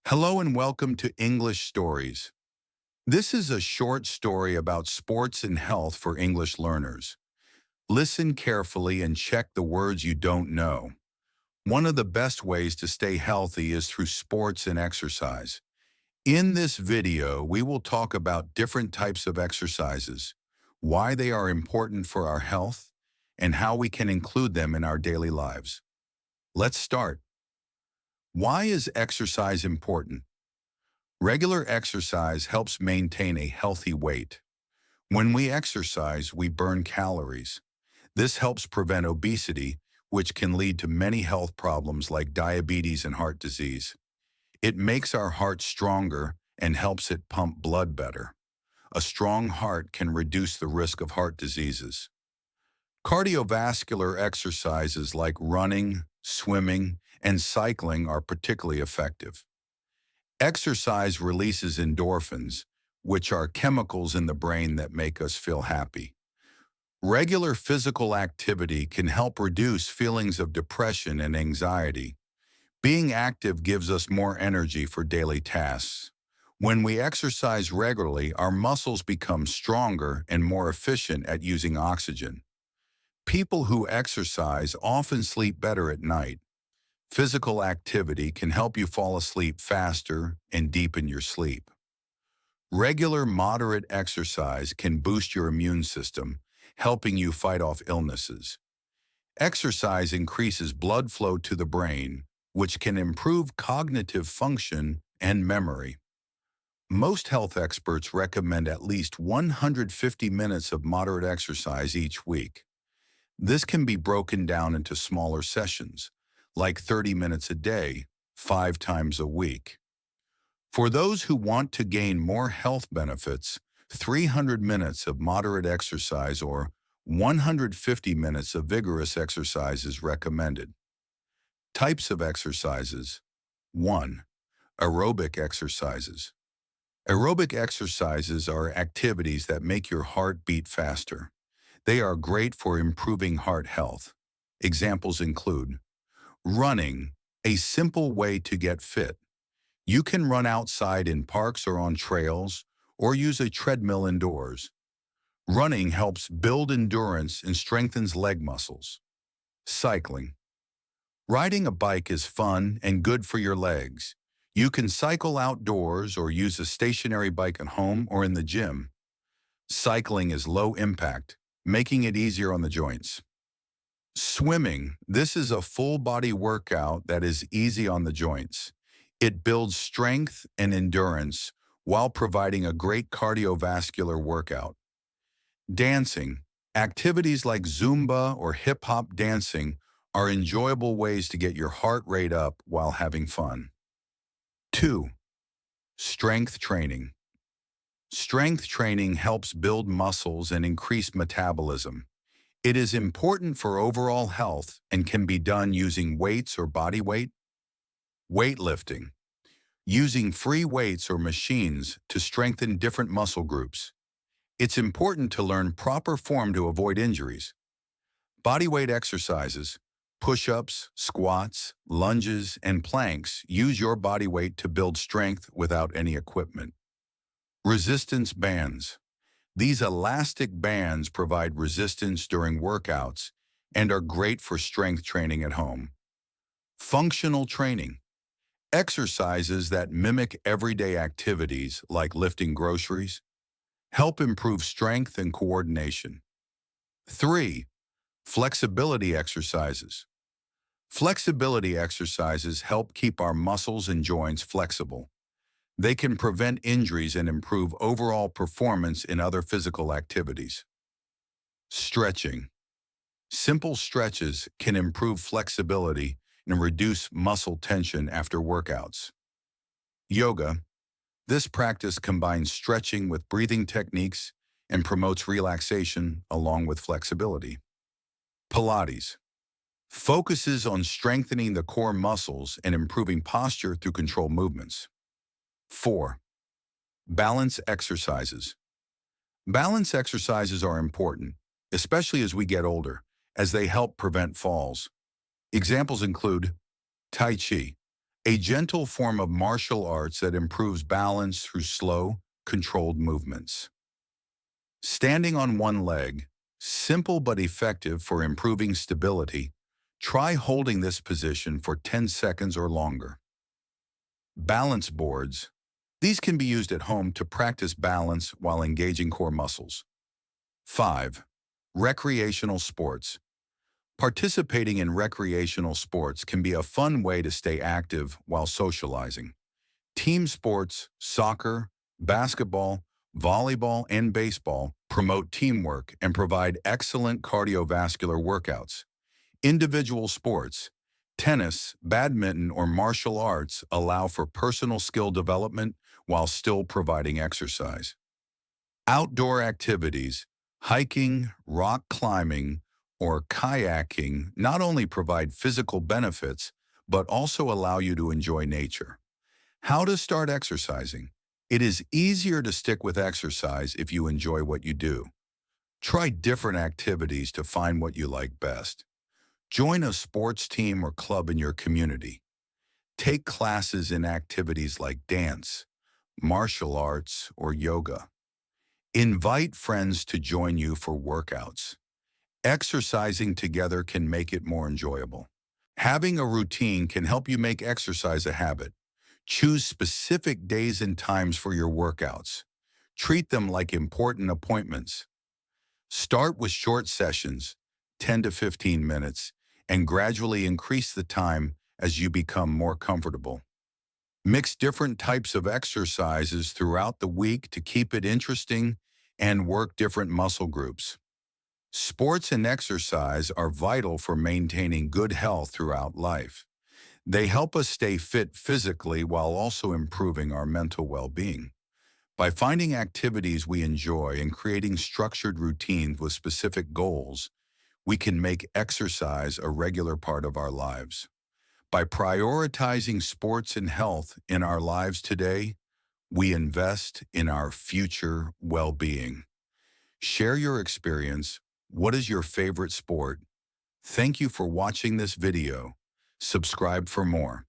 Hello and welcome to English Stories. This is a short story about sports and health for English learners. Listen carefully and check the words you don't know. One of the best ways to stay healthy is through sports and exercise. In this video, we will talk about different types of exercises, why they are important for our health, and how we can include them in our daily lives. Let's start. Why is exercise important? Regular exercise helps maintain a healthy weight. When we exercise, we burn calories. This helps prevent obesity, which can lead to many health problems like diabetes and heart disease. It makes our heart stronger and helps it pump blood better. A strong heart can reduce the risk of heart diseases. Cardiovascular exercises like running, swimming, and cycling are particularly effective. Exercise releases endorphins, which are chemicals in the brain that make us feel happy. Regular physical activity can help reduce feelings of depression and anxiety. Being active gives us more energy for daily tasks. When we exercise regularly, our muscles become stronger and more efficient at using oxygen. People who exercise often sleep better at night. Physical activity can help you fall asleep faster and deepen your sleep. Regular moderate exercise can boost your immune system, helping you fight off illnesses. Exercise increases blood flow to the brain, which can improve cognitive function and memory. Most health experts recommend at least 150 minutes of moderate exercise each week. This can be broken down into smaller sessions, like 30 minutes a day, 5 times a week. For those who want to gain more health benefits, 300 minutes of moderate exercise or 150 minutes of vigorous exercise is recommended. Types of exercises. 1. Aerobic exercises. Aerobic exercises are activities that make your heart beat faster. They are great for improving heart health. Examples include running, a simple way to get fit. You can run outside in parks or on trails, or use a treadmill indoors. Running helps build endurance and strengthens leg muscles. Cycling. Riding a bike is fun and good for your legs. You can cycle outdoors or use a stationary bike at home or in the gym. Cycling is low impact, making it easier on the joints. Swimming. This is a full-body workout that is easy on the joints. It builds strength and endurance while providing a great cardiovascular workout. Dancing. Activities like Zumba or hip-hop dancing are enjoyable ways to get your heart rate up while having fun. 2. Strength training. Strength training helps build muscles and increase metabolism. It is important for overall health and can be done using weights or body weight. Weightlifting. Using free weights or machines to strengthen different muscle groups. It's important to learn proper form to avoid injuries. Bodyweight exercises, push-ups, squats, lunges, and planks use your body weight to build strength without any equipment. Resistance bands. These elastic bands provide resistance during workouts and are great for strength training at home. Functional training. Exercises that mimic everyday activities like lifting groceries help improve strength and coordination. 3. Flexibility exercises. Flexibility exercises help keep our muscles and joints flexible. They can prevent injuries and improve overall performance in other physical activities. Stretching. Simple stretches can improve flexibility and reduce muscle tension after workouts. Yoga. This practice combines stretching with breathing techniques and promotes relaxation along with flexibility. Pilates. Focuses on strengthening the core muscles and improving posture through controlled movements. 4. Balance exercises. Balance exercises are important, especially as we get older, as they help prevent falls. Examples include Tai Chi, a gentle form of martial arts that improves balance through slow, controlled movements. Standing on one leg, simple but effective for improving stability. Try holding this position for 10 seconds or longer. Balance boards. These can be used at home to practice balance while engaging core muscles. 5. Recreational sports. Participating in recreational sports can be a fun way to stay active while socializing. Team sports, soccer, basketball, volleyball, and baseball promote teamwork and provide excellent cardiovascular workouts. Individual sports, tennis, badminton, or martial arts allow for personal skill development while still providing exercise. Outdoor activities, hiking, rock climbing, or kayaking not only provide physical benefits, but also allow you to enjoy nature. How to start exercising. It is easier to stick with exercise if you enjoy what you do. Try different activities to find what you like best. Join a sports team or club in your community. Take classes in activities like dance, martial arts, or yoga. Invite friends to join you for workouts. Exercising together can make it more enjoyable. Having a routine can help you make exercise a habit. Choose specific days and times for your workouts. Treat them like important appointments. Start with short sessions, 10 to 15 minutes, and gradually increase the time as you become more comfortable. Mix different types of exercises throughout the week to keep it interesting and work different muscle groups. Sports and exercise are vital for maintaining good health throughout life. They help us stay fit physically while also improving our mental well-being. By finding activities we enjoy and creating structured routines with specific goals, we can make exercise a regular part of our lives. By prioritizing sports and health in our lives today, we invest in our future well-being. Share your experience. What is your favorite sport? Thank you for watching this video. Subscribe for more.